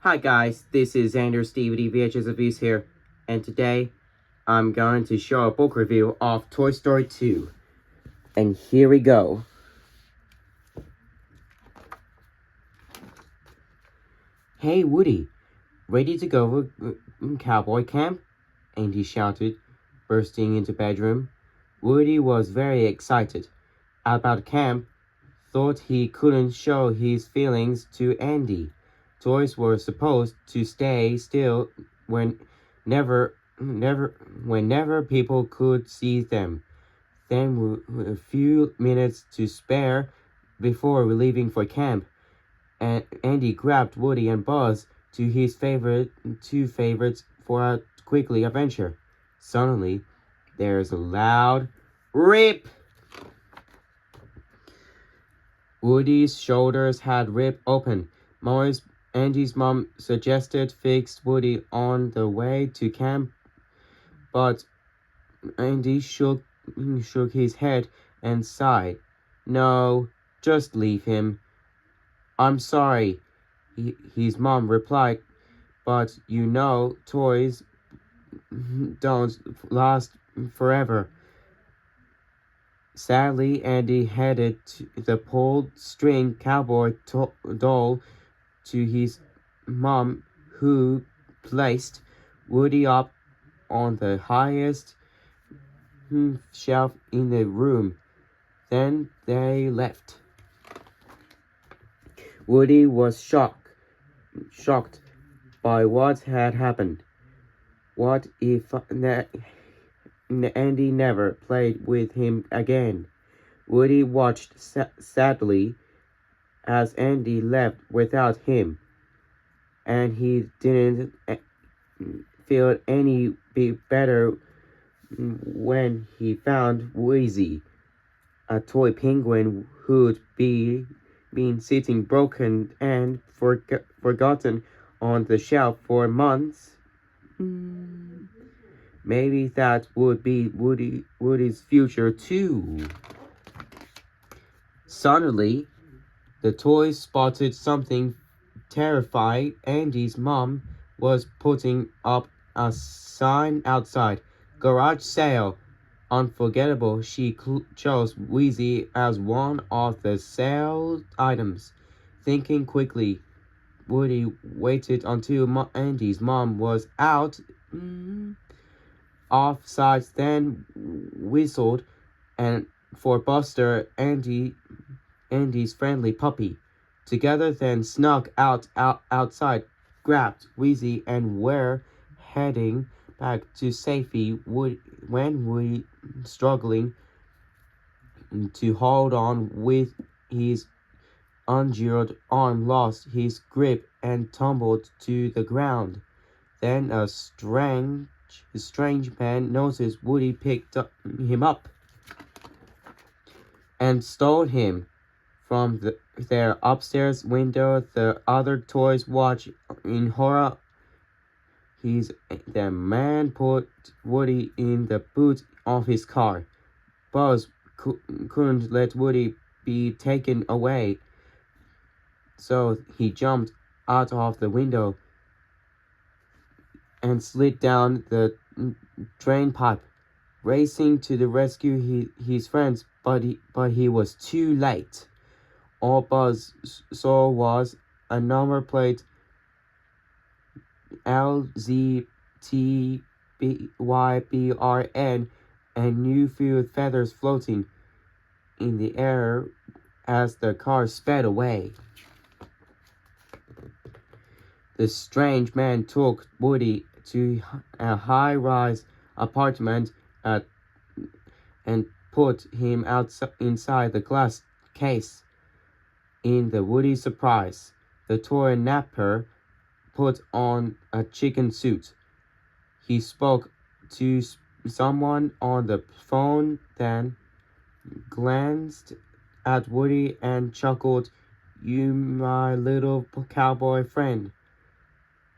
Hi guys, this is Andrew Stevie VHS Reviews here, and today I'm going to show a book review of Toy Story 2. And here we go. Hey Woody, ready to go cowboy camp? Andy shouted, bursting into bedroom. Woody was very excited about camp, thought he couldn't show his feelings to Andy. Toys were supposed to stay still whenever people could see them. Then with a few minutes to spare before leaving for camp, and Andy grabbed Woody and Buzz to his two favorites for a quickly adventure. Suddenly, there's a loud rip. Woody's shoulders had ripped open. Andy's mom suggested fix Woody on the way to camp, but Andy shook his head and sighed. No, just leave him. I'm sorry, his mom replied, but you know toys don't last forever. Sadly, Andy handed the pulled string cowboy doll to his mom, who placed Woody up on the highest shelf in the room. Then they left. Woody was shocked by what had happened. What if Andy never played with him again? Woody watched sadly as Andy left without him, and he didn't feel any better when he found Wheezy, a toy penguin who'd been sitting broken and forgotten on the shelf for months. Maybe that would be Woody's future too. Suddenly, the toys spotted something terrifying. Andy's mom was putting up a sign outside. Garage sale. Unforgettable, she chose Wheezy as one of the sale items. Thinking quickly, Woody waited until Andy's mom was out of sight, then whistled and for Buster, Andy's friendly puppy. Together then snuck outside, grabbed Wheezy, and were heading back to safety when Woody, struggling to hold on with his injured arm, lost his grip and tumbled to the ground. Then a strange man noticed Woody picked him up and stole him from their upstairs window. The other toys watched in horror. The man put Woody in the boot of his car. Buzz couldn't let Woody be taken away, so he jumped out of the window and slid down the drain pipe, racing to the rescue his friends, but he was too late. All Buzz saw was a number plate LZTYBRN and new feathers floating in the air as the car sped away. The strange man took Woody to a high-rise apartment and put him inside the glass case. In the Woody's surprise, the toy napper put on a chicken suit. He spoke to someone on the phone, then glanced at Woody and chuckled, "You, my little cowboy friend,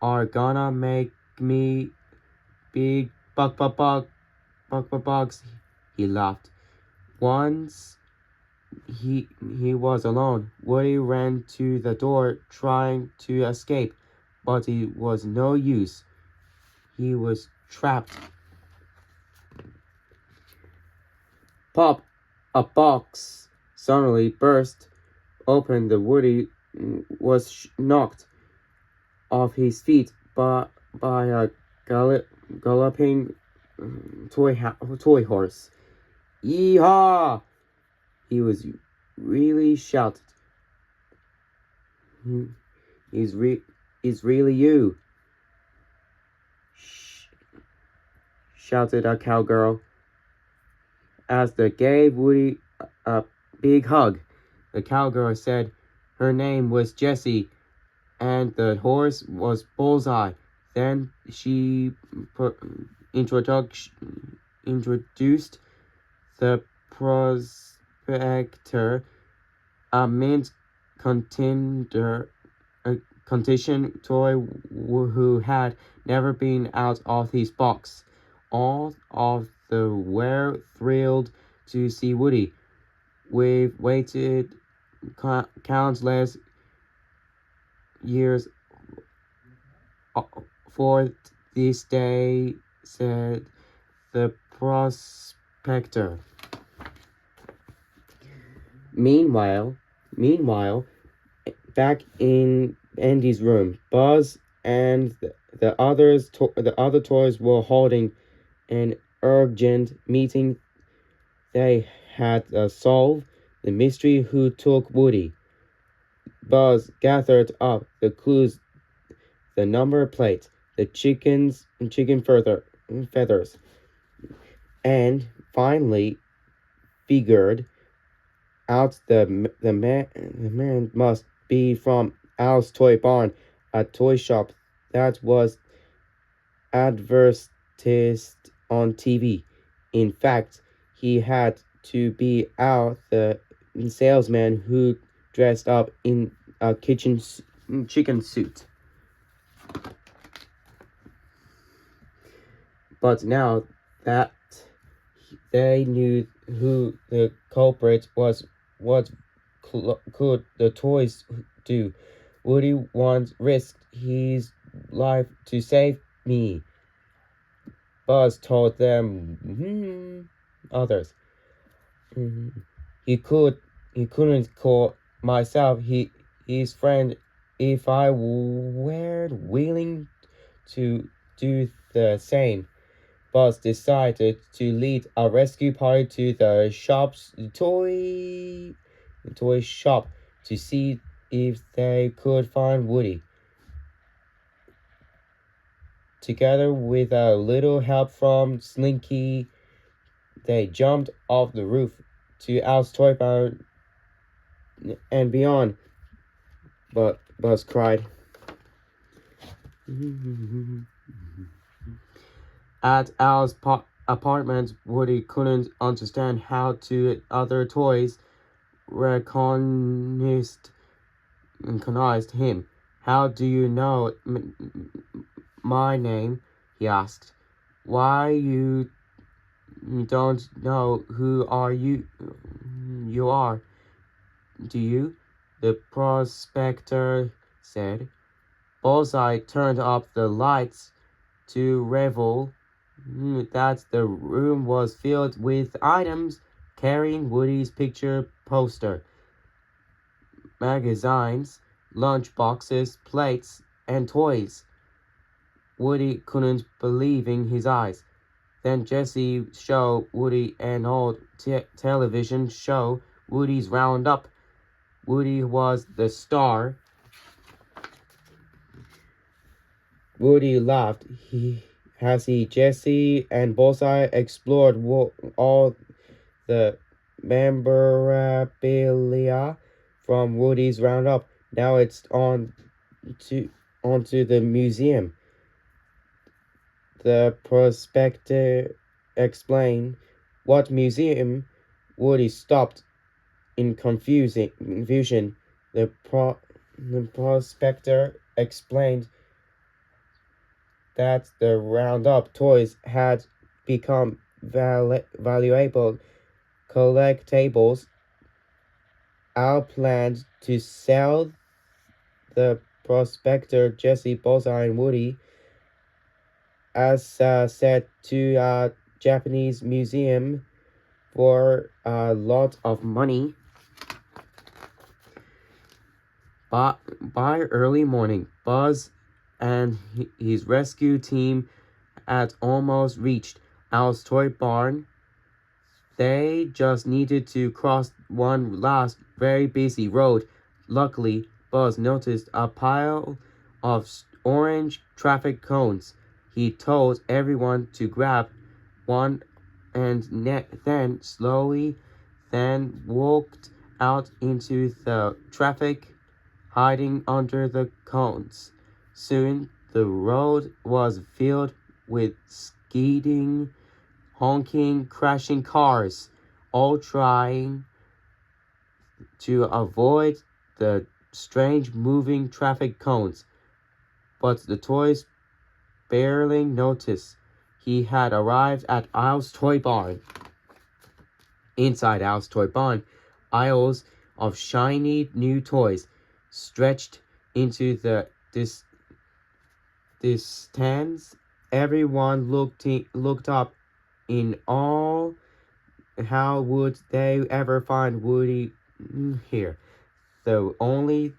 are gonna make me big bucks," he laughed. Once he was alone, Woody ran to the door, trying to escape, but it was no use. He was trapped. Pop! A box suddenly burst open. The Woody was knocked off his feet by a galloping toy horse. Yeehaw! He was really shouted. It's really you, shouted a cowgirl as they gave Woody a big hug. The cowgirl said her name was Jessie and the horse was Bullseye. Then she introduced the prospector, a mint condition toy who had never been out of his box. All of the were thrilled to see Woody. We've waited countless years for this day, said the prospector. Meanwhile, back in Andy's room, Buzz and the other toys were holding an urgent meeting. They had solved the mystery who took Woody. Buzz gathered up the clues, the number plate, the chicken feathers, and finally figured out the man must be from Al's Toy Barn, a toy shop that was advertised on TV. In fact, he had to be Al, the salesman who dressed up in a chicken suit. But now that they knew who the culprit was, what could the toys do? Woody once risked his life to save me. Buzz told them others. He couldn't call myself his friend if I were willing to do the same. Buzz decided to lead a rescue party to the toy shop to see if they could find Woody. Together with a little help from Slinky, they jumped off the roof to Al's Toy Barn and beyond. But Buzz cried. At Al's apartment, Woody couldn't understand how two other toys recognized him. How do you know my name? He asked. Why, you don't know who you are, do you? The prospector said. Bullseye turned up the lights to reveal that the room was filled with items carrying Woody's picture poster, magazines, lunch boxes, plates, and toys. Woody couldn't believe in his eyes. Then Jessie showed Woody an old television show, Woody's Roundup. Woody was the star. Woody laughed. Jessie and Bullseye explored all the memorabilia from Woody's Roundup. Now it's onto the museum. The prospector explained. What museum? Woody stopped in confusion. The prospector explained that the Roundup toys had become valuable collectibles. Al planned to sell the Prospector Jesse, Bullseye, and Woody, as said to a Japanese museum for a lot of money. By early morning, Buzz and his rescue team had almost reached Al's toy barn. They just needed to cross one last very busy road. Luckily, Buzz noticed a pile of orange traffic cones. He told everyone to grab one and then slowly walked out into the traffic, hiding under the cones. Soon the road was filled with skidding, honking, crashing cars, all trying to avoid the strange moving traffic cones. But the toys barely noticed he had arrived at Al's toy barn. Inside Al's toy barn, aisles of shiny new toys stretched into the distance. Everyone looked up in awe. How would they ever find Woody here? The only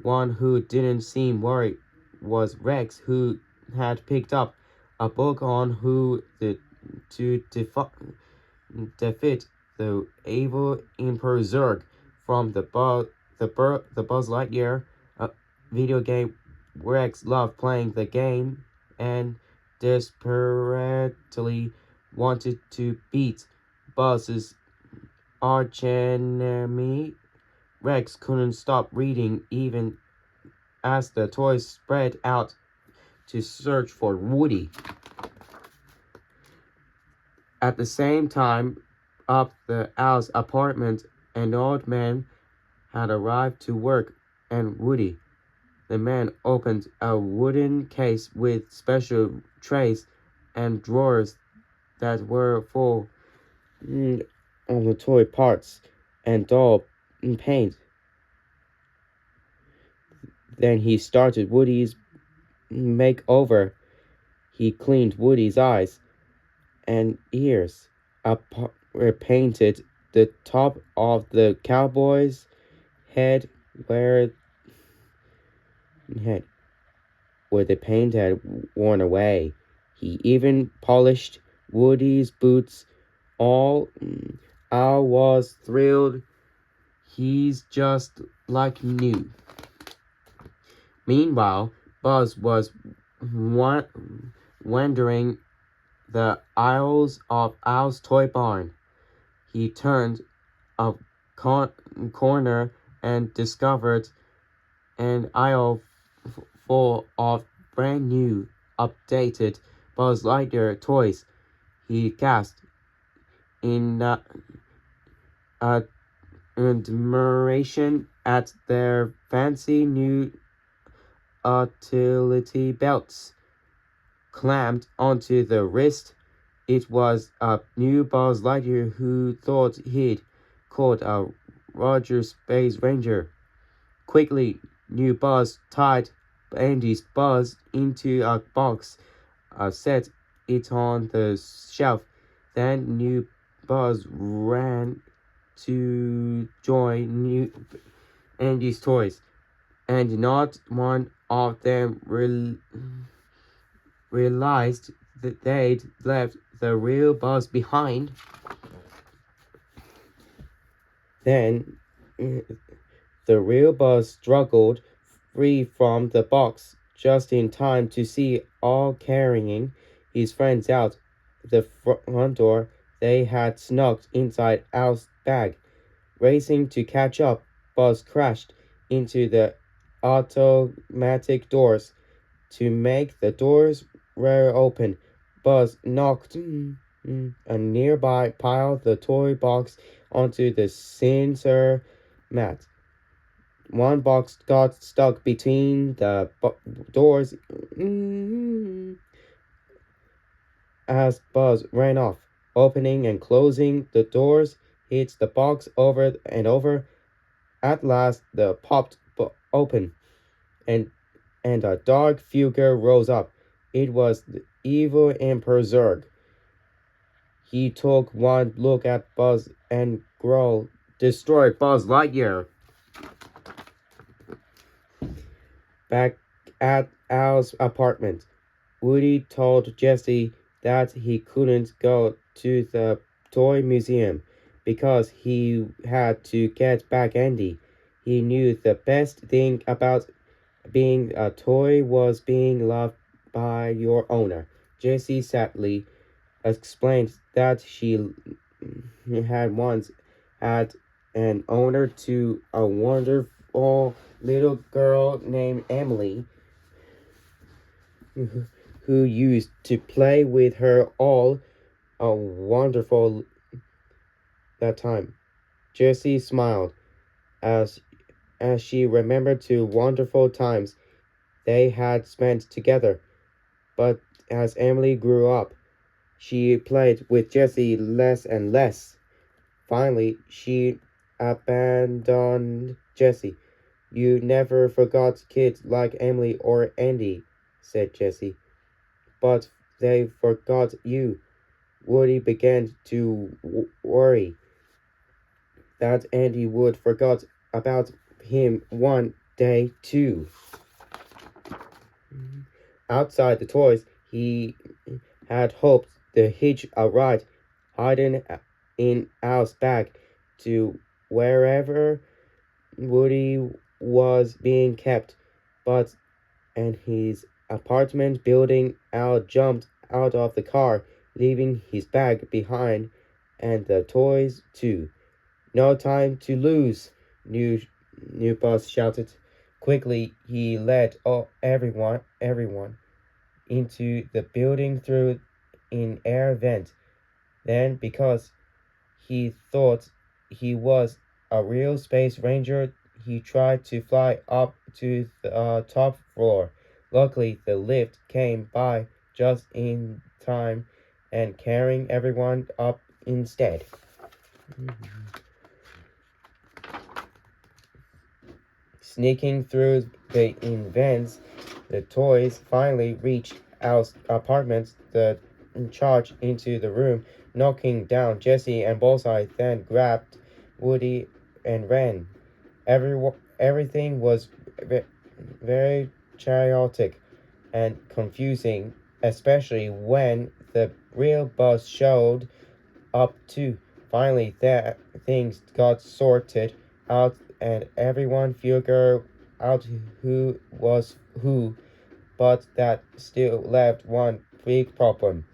one who didn't seem worried was Rex, who had picked up a book on to defeat the evil Emperor Zurg from the Buzz Lightyear video game. Rex loved playing the game and desperately wanted to beat Buzz's archenemy. Rex couldn't stop reading even as the toys spread out to search for Woody. At the same time, up the Al's apartment, an old man had arrived to work and Woody. The man opened a wooden case with special trays and drawers that were full of the toy parts and doll paint. Then he started Woody's makeover. He cleaned Woody's eyes and ears, painted the top of the cowboy's head where the paint had worn away. He even polished Woody's boots. Al was thrilled. He's just like new. Meanwhile, Buzz was wandering the aisles of Al's toy barn. He turned a corner and discovered an aisle full of brand new, updated Buzz Lightyear toys. He gasped in admiration at their fancy new utility belts clamped onto the wrist. It was a new Buzz Lightyear who thought he'd caught a Roger Space Ranger. Quickly, new Buzz tied Andy's Buzz into a box, set it on the shelf. Then new Buzz ran to join Andy's toys, and not one of them realized that they'd left the real Buzz behind. Then the real Buzz struggled free from the box just in time to see Al carrying his friends out the front door. They had snuck inside Al's bag. Racing to catch up, Buzz crashed into the automatic doors. To make the doors open, Buzz knocked a nearby pile of the toy box onto the sensor mat. One box got stuck between the doors as Buzz ran off. Opening and closing the doors hit the box over and over. At last, they popped open, and a dark figure rose up. It was the evil Emperor Zurg. He took one look at Buzz and growled, destroyed Buzz Lightyear. Back at Al's apartment, Woody told Jesse that he couldn't go to the toy museum because he had to get back Andy. He knew the best thing about being a toy was being loved by your owner. Jessie sadly explained that she had once had an owner to a wonderful little girl named Emily who used to play with her all a wonderful that time. Jessie smiled as she remembered two wonderful times they had spent together. But as Emily grew up, she played with Jessie less and less. Finally, she abandoned Jessie. You never forgot kids like Emily or Andy, said Jessie. But they forgot you. Woody began to worry that Andy would forget about him one day too. Outside the toys, he had hoped to hitch a ride hidden in Al's bag to wherever Woody was being kept, but in his apartment building, Al jumped out of the car, leaving his bag behind and the toys too. No time to lose, new Buzz shouted. Quickly, he led everyone into the building through an air vent. Then, because he thought he was a real space ranger, he tried to fly up to the top floor. Luckily, the lift came by just in time and carrying everyone up instead. Sneaking through the vents, the toys finally reached Al's apartment. The charged into the room, knocking down Jessie and Bullseye, then grabbed Woody and ran. Everything was very chaotic and confusing, especially when the real Buzz showed up too. Finally, things got sorted out and everyone figured out who was who, but that still left one big problem.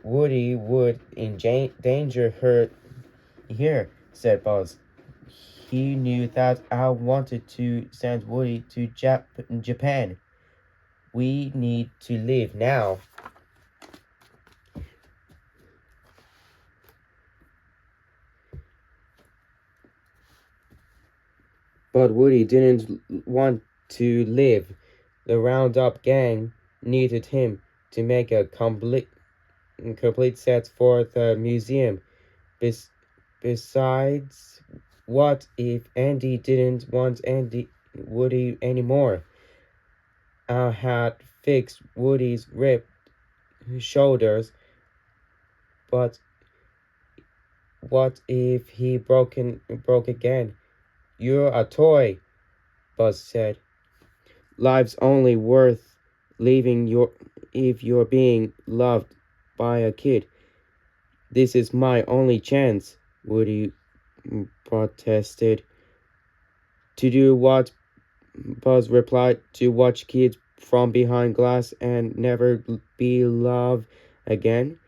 Woody would endanger her here, said Buzz. He knew that Al wanted to send Woody to Japan. We need to leave now. But Woody didn't want to live. The Roundup gang needed him to make a complete set for the museum. Besides, what if Andy didn't want Woody anymore? Al had fixed Woody's ripped shoulders, but what if he broke again? You're a toy, Buzz said. Life's only worth living if you're being loved by a kid. This is my only chance, Woody protested. To do what? Buzz replied. To watch kids from behind glass and never be loved again.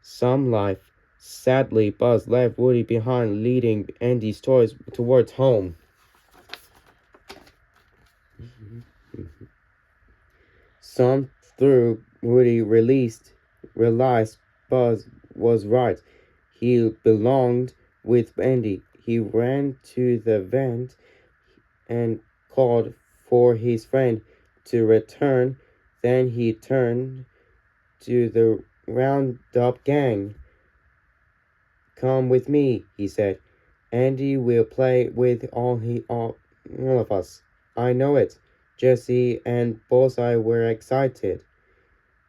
Some life. Sadly, Buzz left Woody behind, leading Andy's toys towards home. Some through Woody realized Buzz was right. He belonged with Andy. He ran to the vent and called for his friend to return. Then he turned to the Roundup gang. Come with me, he said. Andy will play with all of us. I know it. Jesse and Bullseye were excited,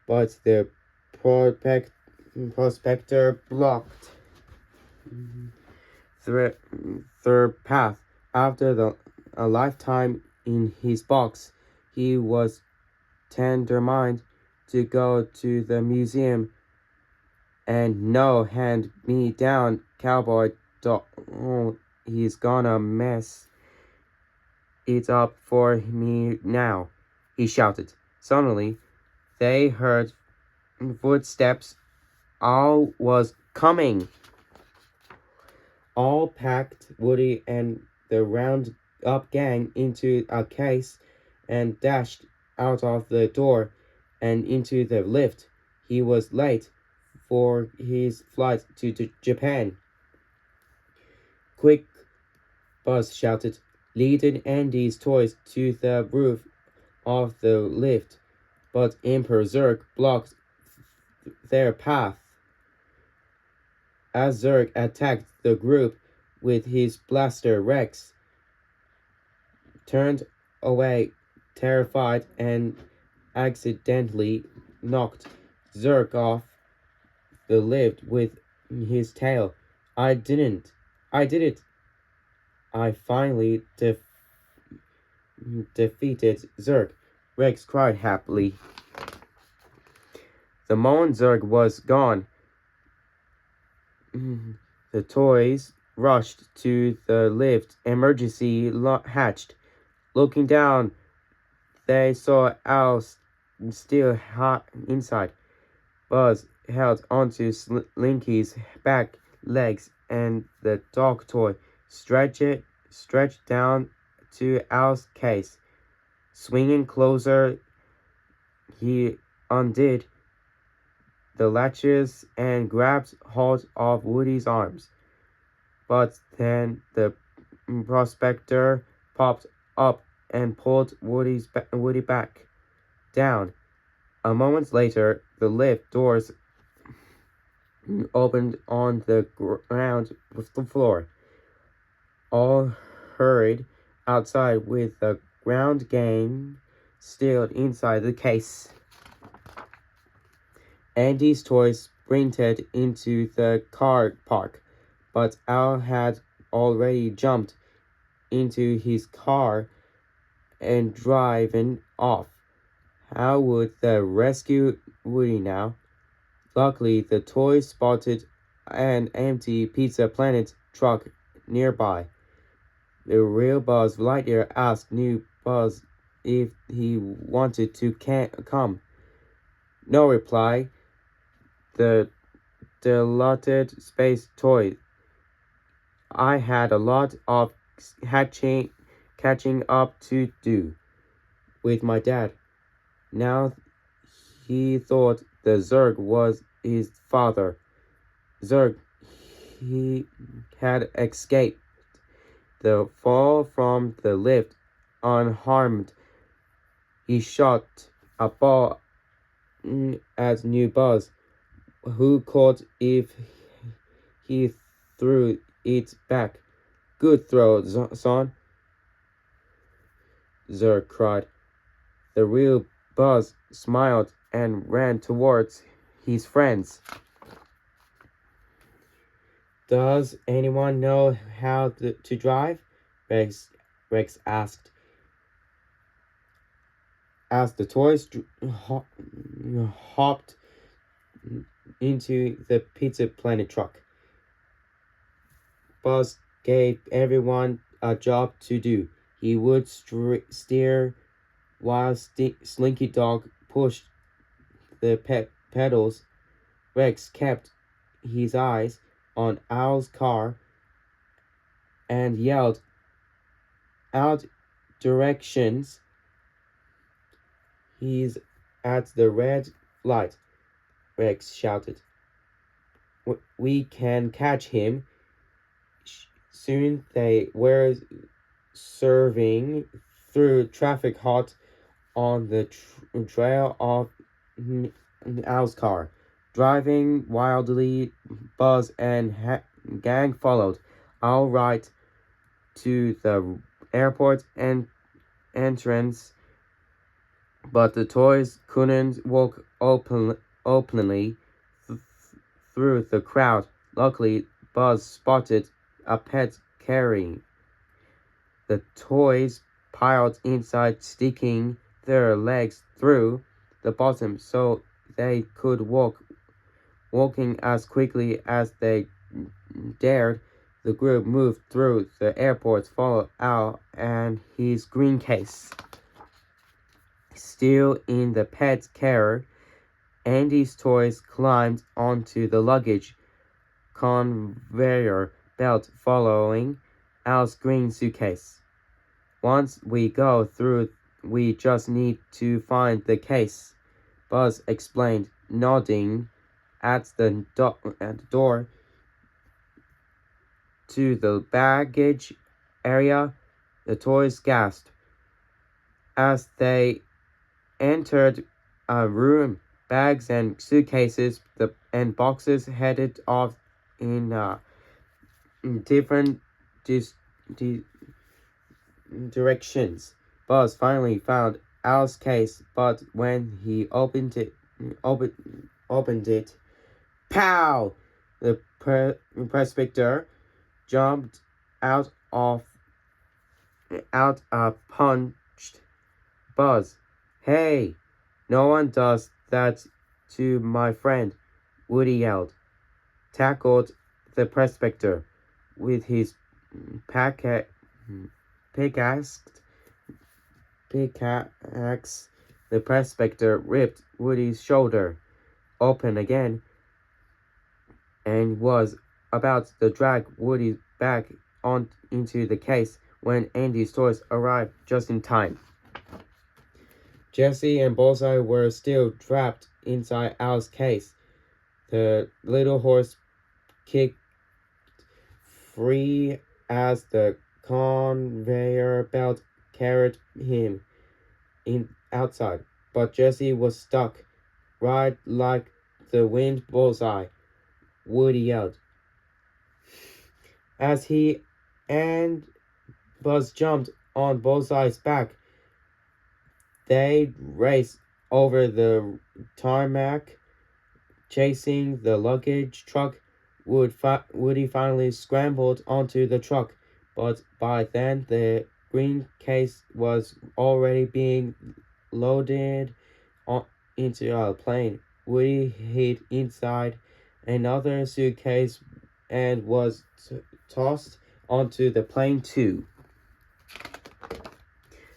but the prospector blocked their, their path. After a lifetime in his box, he was determined to go to the museum and no hand-me-down cowboy doll. Oh, he's gonna mess it up for me now, he shouted. Suddenly, they heard footsteps. All was coming. All packed Woody and the round-up gang into a case and dashed out of the door and into the lift. He was late for his flight to Japan. Quick, Buzz shouted, leading Andy's toys to the roof of the lift, but Emperor Zurg blocked their path. As Zurg attacked the group with his blaster, Rex turned away, terrified, and accidentally knocked Zurg off the lift with his tail. I did it. I finally defeated Zurg, Rex cried happily. The moment Zurg was gone, the toys rushed to the lift emergency hatch. Looking down, they saw Al still hot inside. Buzz held onto Slinky's back legs, and the dog toy stretched down to Al's case. Swinging closer, he undid the latches and grabbed hold of Woody's arms. But then the prospector popped up and pulled Woody back down. A moment later, the lift doors opened on the ground with the floor. All hurried outside with the ground gang still inside the case. Andy's toys sprinted into the car park, but Al had already jumped into his car and driven off. How would they rescue Woody now? Luckily, the toys spotted an empty Pizza Planet truck nearby. The real Buzz Lightyear asked new Buzz if he wanted to come. No reply. The delighted space toy. I had a lot of catching up to do with my dad. Now he thought the Zurg was his father. Zurg, he had escaped the fall from the lift unharmed. He shot a ball at new Buzz, who caught if he threw it back. Good throw, son, Zurg cried. The real Buzz smiled and ran towards his friends. Does anyone know how to drive? Rex asked. As the toys hopped into the Pizza Planet truck, Buzz gave everyone a job to do. He would steer while Slinky Dog pushed the pedals. Rex kept his eyes on Al's car and yelled out directions. He's at the red light, Rex shouted. We can catch him. Soon they were serving through traffic hot on the trail of Al's car. Driving wildly, Buzz and gang followed Al right to the airport entrance but the toys couldn't walk openly through the crowd. Luckily, Buzz spotted a pet carrying the toys piled inside, sticking their legs through the bottom so they could walking as quickly as they dared. The group moved through the airport, followed Al and his green case. Still in the pet carrier, Andy's toys climbed onto the luggage conveyor belt following Al's green suitcase. Once we go through, we just need to find the case, Buzz explained, nodding at the door to the baggage area. The toys gasped as they entered a room. Bags and suitcases and boxes headed off in different directions. Buzz finally found Al's case, but when he opened it, pow! The prospector jumped out, punched Buzz. Hey, no one does that to my friend, Woody yelled. Tackled the prospector with his pickaxe. The prospector ripped Woody's shoulder open again and was about to drag Woody back into the case when Andy's toys arrived just in time. Jessie and Bullseye were still trapped inside Al's case. The little horse kicked free as the conveyor belt carried him outside, but Jessie was stuck. Ride like the wind, Bullseye, Woody yelled. As he and Buzz jumped on Bullseye's back, they raced over the tarmac, chasing the luggage truck. Woody finally scrambled onto the truck, but by then the green case was already being loaded into a plane. Woody hid inside another suitcase and was tossed onto the plane too.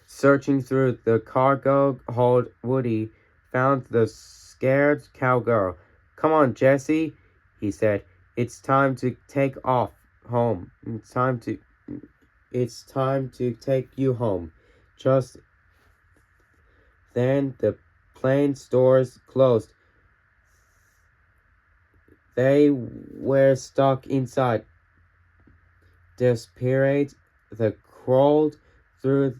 Searching through the cargo hold, Woody found the scared cowgirl. Come on, Jessie, he said. It's time to take off home. It's time to take you home. Just then the plane's doors closed. They were stuck inside. Desperate, they crawled through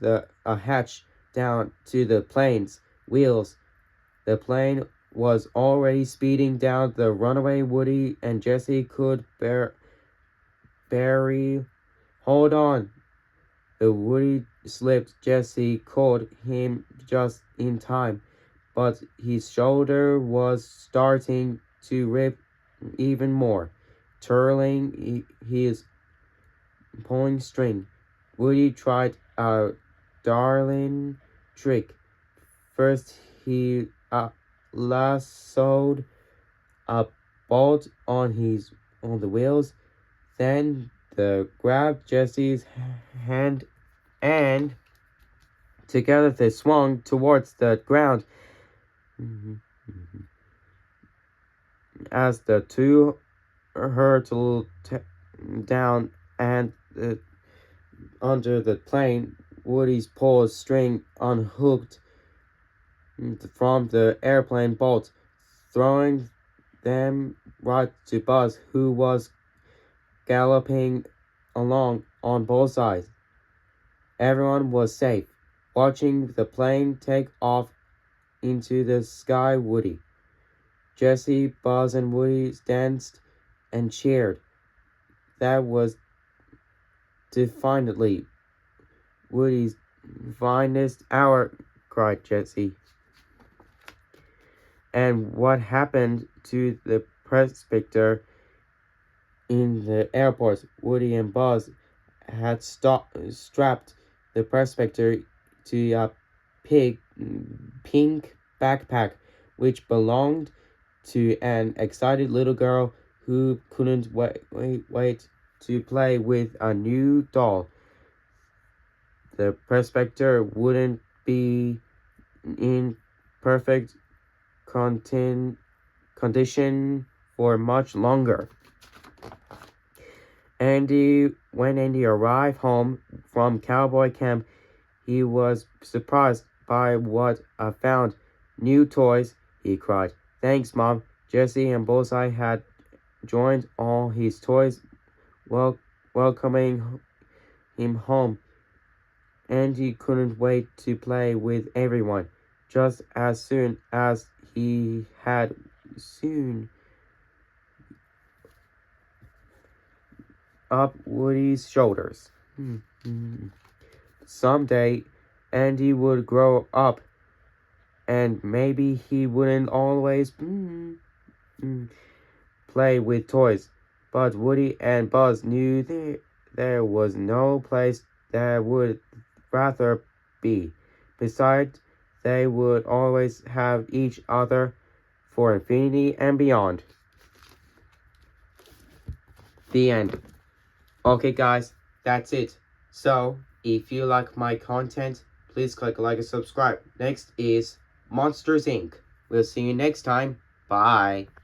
a hatch down to the plane's wheels. The plane was already speeding down the runway. Woody and Jessie could barely hold on. The Woody slipped. Jessie caught him just in time, but his shoulder was starting to rip even more, twirling his pulling string. Woody tried a darling trick. First, he lassoed a bolt on the wheels. Then grabbed Jessie's hand and together they swung towards the ground. As the two hurtled down and under the plane, Woody's pulled string unhooked from the airplane bolt, throwing them right to Buzz, who was galloping along on both sides. Everyone was safe, watching the plane take off into the sky. Woody, Jessie, Buzz, and Woody danced and cheered. That was definitely Woody's finest hour, cried Jessie. and what happened to the prospector in the airport. Woody and Buzz had strapped the prospector to a pink backpack, which belonged to an excited little girl who couldn't wait to play with a new doll. The prospector wouldn't be in perfect condition for much longer. When Andy arrived home from cowboy camp, he was surprised by what I found. New toys, he cried. Thanks, Mom. Jesse and Bullseye had joined all his toys, welcoming him home. Andy couldn't wait to play with everyone, just as soon as he had up Woody's shoulders. Someday, Andy would grow up, and maybe he wouldn't always play with toys. But Woody and Buzz knew there was no place they would rather be. Besides, they would always have each other for infinity and beyond. The end. Okay, guys, that's it. So, if you like my content, please click like and subscribe. Next is Monsters Inc. We'll see you next time. Bye.